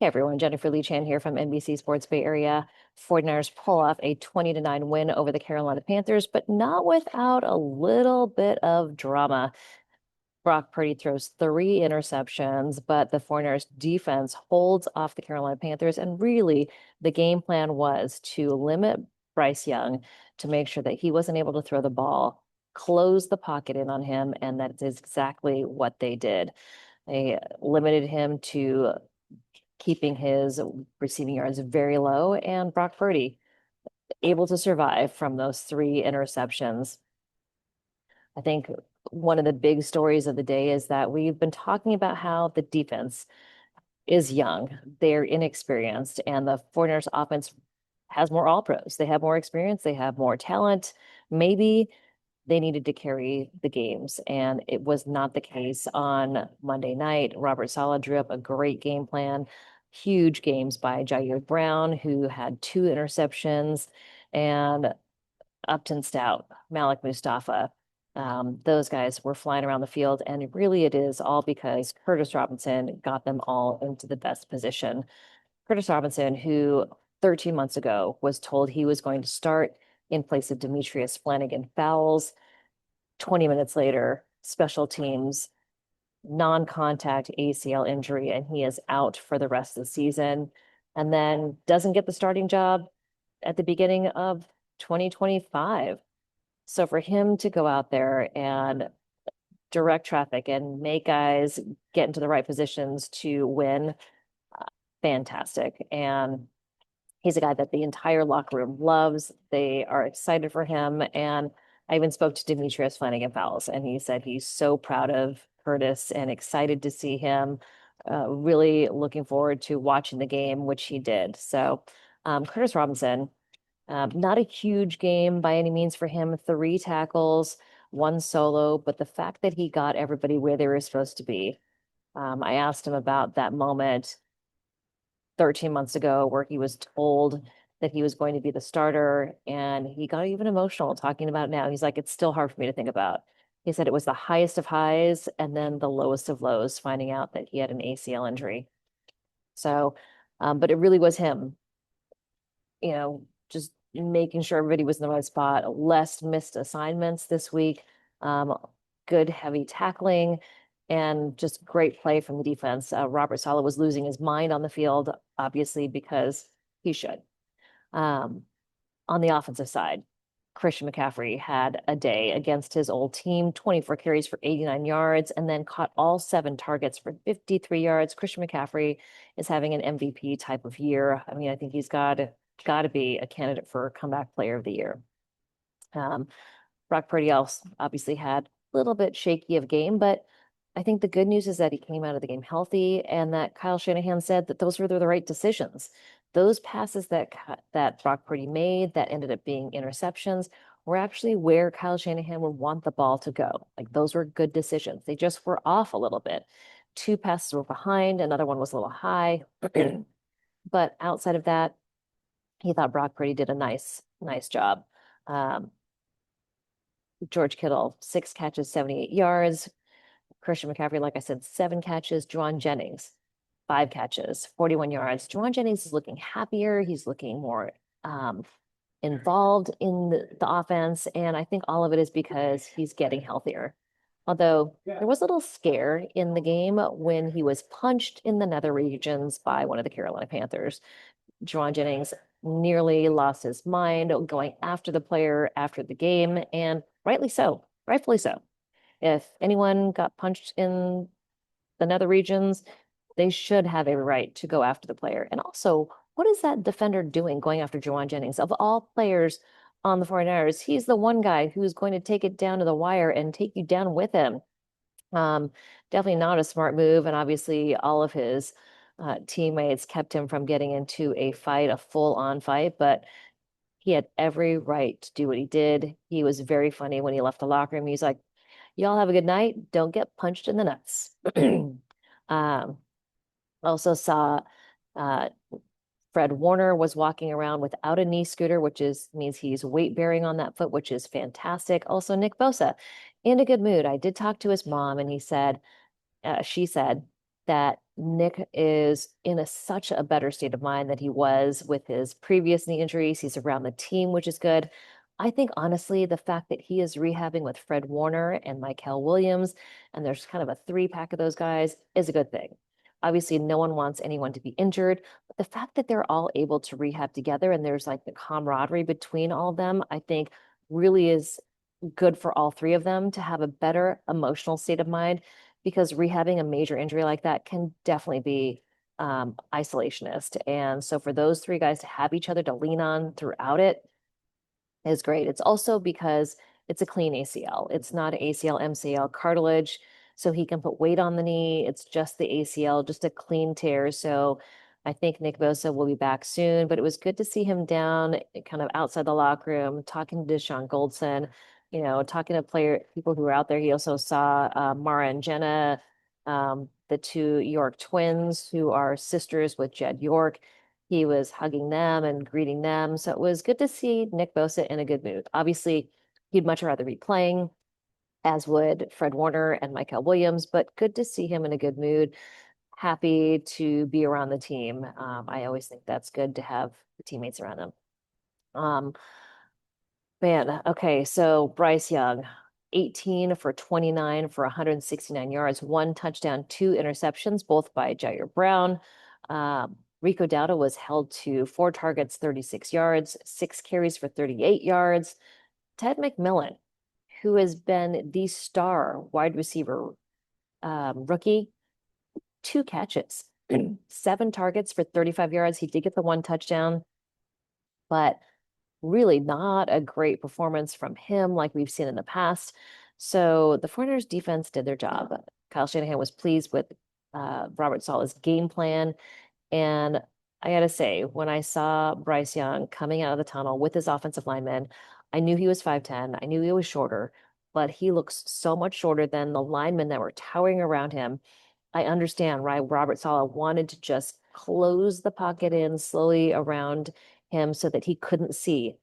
Hey everyone, Jennifer Lee Chan here from NBC Sports Bay Area. 49ers pull off a 20-9 win over the Carolina Panthers, but not without a little bit of drama. Brock Purdy throws three interceptions, but the 49ers defense holds off the Carolina Panthers. And really, the game plan was to limit Bryce Young to make sure that he wasn't able to throw the ball, close the pocket in on him, and that is exactly what they did. They limited him to keeping his receiving yards very low, and Brock Purdy able to survive from those three interceptions. I think one of the big stories of the day is that we've been talking about how the defense is young, they're inexperienced, and the 49ers offense has more all pros. They have more experience, they have more talent. Maybe they needed to carry the games, and it was not the case on Monday night. Robert Saleh drew up a great game plan. Huge games by Ji'Ayir Brown, who had two interceptions, and Upton Stout, Malik Mustafa. Those guys were flying around the field, and really it is all because Curtis Robinson got them all into the best position. Curtis Robinson, who 13 months ago was told he was going to start in place of Demetrius Flannigan-Fowles. 20 minutes later, special teams, non-contact ACL injury, and he is out for the rest of the season. And then doesn't get the starting job at the beginning of 2025. So for him to go out there and direct traffic and make guys get into the right positions to win, fantastic. And he's a guy that the entire locker room loves. They are excited for him. And I even spoke to Demetrius Flannigan-Fowles, and he said he's so proud of Curtis and excited to see him. Really looking forward to watching the game, which he did. So Curtis Robinson, not a huge game by any means for him. Three tackles, one solo, but the fact that he got everybody where they were supposed to be. I asked him about that moment 13 months ago where he was told that he was going to be the starter, and he got even emotional talking about it now. He's like, it's still hard for me to think about. He said it was the highest of highs and then the lowest of lows, finding out that he had an ACL injury. So, but it really was him, just making sure everybody was in the right spot, less missed assignments this week, good heavy tackling, and just great play from the defense. Robert Saleh was losing his mind on the field, obviously, because he should. On the offensive side, Christian McCaffrey had a day against his old team, 24 carries for 89 yards, and then caught all seven targets for 53 yards. Christian McCaffrey is having an MVP type of year. I mean, I think he's got to be a candidate for comeback player of the year. Brock Purdy also obviously had a little bit shaky of game, but I think the good news is that he came out of the game healthy, and that Kyle Shanahan said that those were the right decisions. Those passes that Brock Purdy made that ended up being interceptions were actually where Kyle Shanahan would want the ball to go. Like, those were good decisions. They just were off a little bit. Two passes were behind, another one was a little high. But outside of that, he thought Brock Purdy did a nice job. George Kittle, 6 catches, 78 yards. Christian McCaffrey, like I said, 7 catches. Jauan Jennings, 5 catches, 41 yards. Jauan Jennings is looking happier. He's looking more involved in the offense. And I think all of it is because he's getting healthier. Although there was a little scare in the game when he was punched in the nether regions by one of the Carolina Panthers. Jauan Jennings nearly lost his mind going after the player after the game, and rightly so, rightfully so. If anyone got punched in the nether regions, they should have a right to go after the player. And also, what is that defender doing going after Jauan Jennings? Of all players on the 49ers, he's the one guy who's going to take it down to the wire and take you down with him. Definitely not a smart move. And obviously, all of his teammates kept him from getting into a fight, a full-on fight, but he had every right to do what he did. He was very funny when he left the locker room. He's like, y'all have a good night. Don't get punched in the nuts. Also saw Fred Warner was walking around without a knee scooter, which means he's weight bearing on that foot, which is fantastic. Also, Nick Bosa in a good mood. I did talk to his mom, and she said that Nick is in such a better state of mind than he was with his previous knee injuries. He's around the team, which is good. I think honestly, the fact that he is rehabbing with Fred Warner and Michael Williams, and there's kind of a three-pack of those guys, is a good thing. Obviously, no one wants anyone to be injured, but the fact that they're all able to rehab together and there's like the camaraderie between all of them, I think really is good for all three of them to have a better emotional state of mind, because rehabbing a major injury like that can definitely be isolationist. And so for those three guys to have each other to lean on throughout it is great. It's also because it's a clean ACL. It's not ACL, MCL cartilage, so he can put weight on the knee. It's just the ACL, just a clean tear. So I think Nick Bosa will be back soon, but it was good to see him down kind of outside the locker room, talking to Deshaun Goldson, talking to people who were out there. He also saw Mara and Jenna, the two York twins who are sisters with Jed York. He was hugging them and greeting them. So it was good to see Nick Bosa in a good mood. Obviously, he'd much rather be playing, as would Fred Warner and Michael Williams, but good to see him in a good mood, happy to be around the team. I always think that's good to have the teammates around him. Um, Man, okay, so Bryce Young, 18 for 29 for 169 yards, one touchdown, two interceptions, both by Ji'Ayir Brown. Rico Dowdle was held to four targets, 36 yards, six carries for 38 yards. Ted McMillan, who has been the star wide receiver rookie, two catches, seven targets for 35 yards. He did get the one touchdown, but really not a great performance from him like we've seen in the past. So the 49ers defense did their job. Kyle Shanahan was pleased with Robert Saleh's game plan. And I got to say, when I saw Bryce Young coming out of the tunnel with his offensive lineman, I knew he was 5'10. I knew he was shorter, but he looks so much shorter than the linemen that were towering around him. I understand, right? Robert Saleh wanted to just close the pocket in slowly around him so that he couldn't see.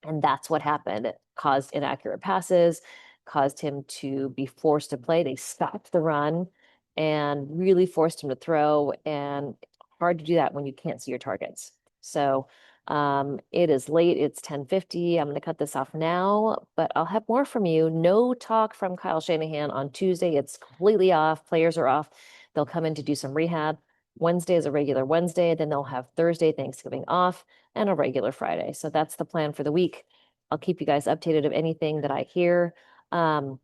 And that's what happened. It caused inaccurate passes, caused him to be forced to play. They stopped the run and really forced him to throw. And hard to do that when you can't see your targets. So it is late. It's 10:50. I'm going to cut this off now, but I'll have more from you. No talk from Kyle Shanahan on Tuesday. It's completely off. Players are off. They'll come in to do some rehab. Wednesday is a regular Wednesday. Then they'll have Thursday, Thanksgiving off, and a regular Friday. So that's the plan for the week. I'll keep you guys updated of anything that I hear. Um,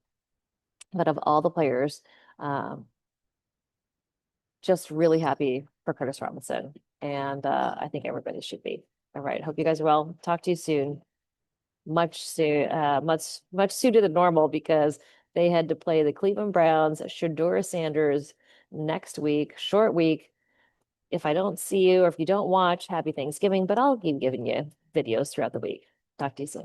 but of all the players, um, just really happy for Curtis Robinson. And I think everybody should be. All right. Hope you guys are well. Talk to you soon. Much sooner than normal because they had to play the Cleveland Browns, Shedeur Sanders next week, short week. If I don't see you or if you don't watch, happy Thanksgiving, but I'll keep giving you videos throughout the week. Talk to you soon.